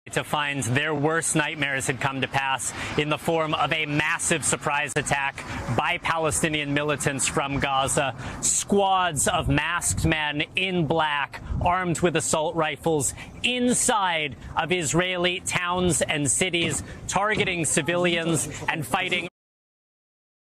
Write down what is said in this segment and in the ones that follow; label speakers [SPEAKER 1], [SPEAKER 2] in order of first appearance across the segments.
[SPEAKER 1] to find their worst nightmares had come to pass in the form of a massive surprise attack by Palestinian militants from Gaza. Squads of masked men in black, armed with assault rifles, inside of Israeli towns and cities, targeting civilians and fighting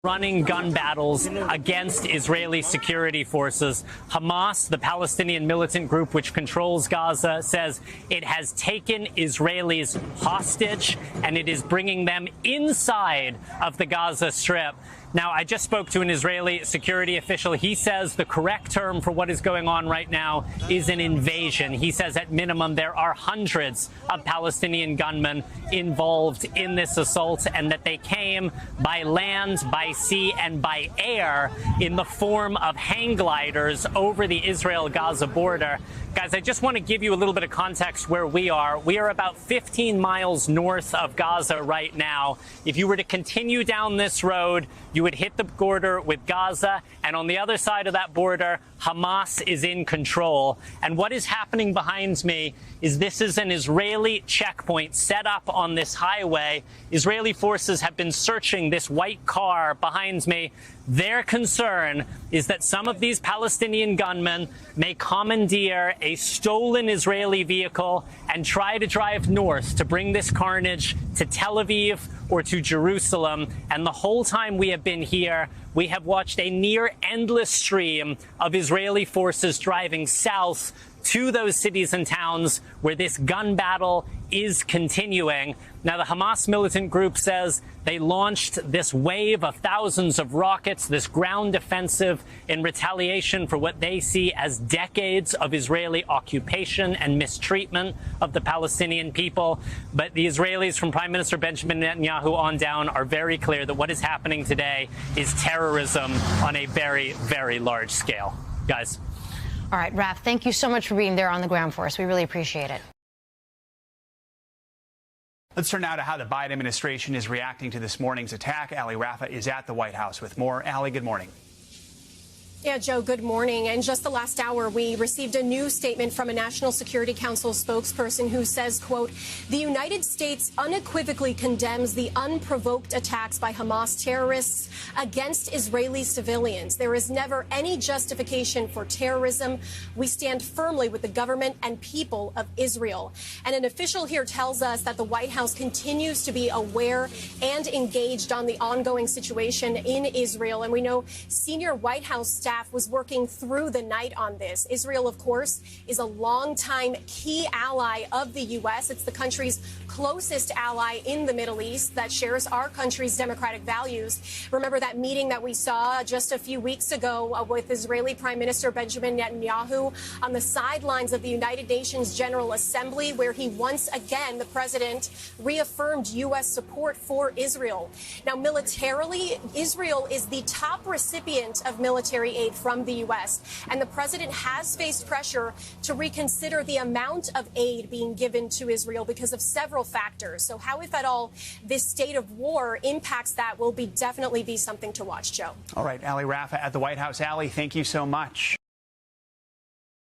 [SPEAKER 1] running gun battles against Israeli security forces. Hamas, the Palestinian militant group which controls Gaza, says it has taken Israelis hostage and it is bringing them inside of the Gaza Strip. Now, I just spoke to an Israeli security official. He says the correct term for what is going on right now is an invasion. He says at minimum there are hundreds of Palestinian gunmen involved in this assault and that they came by land, by sea, and by air in the form of hang gliders over the Israel-Gaza border. Guys, I just want to give you a little bit of context where we are. We are about 15 miles north of Gaza right now. If you were to continue down this road, you would hit the border with Gaza, and on the other side of that border, Hamas is in control. And what is happening behind me is this is an Israeli checkpoint set up on this highway. Israeli forces have been searching this white car behind me. Their concern is that some of these Palestinian gunmen may commandeer a stolen Israeli vehicle and try to drive north to bring this carnage to Tel Aviv or to Jerusalem. And the whole time we have been here, we have watched a near endless stream of Israeli forces driving south to those cities and towns where this gun battle is continuing. Now, the Hamas militant group says they launched this wave of thousands of rockets, this ground offensive, in retaliation for what they see as decades of Israeli occupation and mistreatment of the Palestinian people. But the Israelis, from Prime Minister Benjamin Netanyahu on down, are very clear that what is happening today is terrorism on a very, very large scale. Guys.
[SPEAKER 2] All right, Raph, thank you so much for being there on the ground for us. We really appreciate it.
[SPEAKER 3] Let's turn now to how the Biden administration is reacting to this morning's attack. Ali Rafa is at the White House with more. Ali, good morning.
[SPEAKER 4] Yeah, Joe, good morning. And just the last hour, we received a new statement from a National Security Council spokesperson who says, quote, the United States unequivocally condemns the unprovoked attacks by Hamas terrorists against Israeli civilians. There is never any justification for terrorism. We stand firmly with the government and people of Israel. And an official here tells us that the White House continues to be aware and engaged on the ongoing situation in Israel. And we know senior White House staff was working through the night on this. Israel, of course, is a longtime key ally of the U.S. It's the country's closest ally in the Middle East that shares our country's democratic values. Remember that meeting that we saw just a few weeks ago with Israeli Prime Minister Benjamin Netanyahu on the sidelines of the United Nations General Assembly, where he once again, the president, reaffirmed U.S. support for Israel. Now, militarily, Israel is the top recipient of military aid from the U.S., and the president has faced pressure to reconsider the amount of aid being given to Israel because of several factors. So how, if at all, this state of war impacts that will definitely be something to watch, Joe.
[SPEAKER 3] All right, Ali Rafa at the White House. Ali, thank you so much.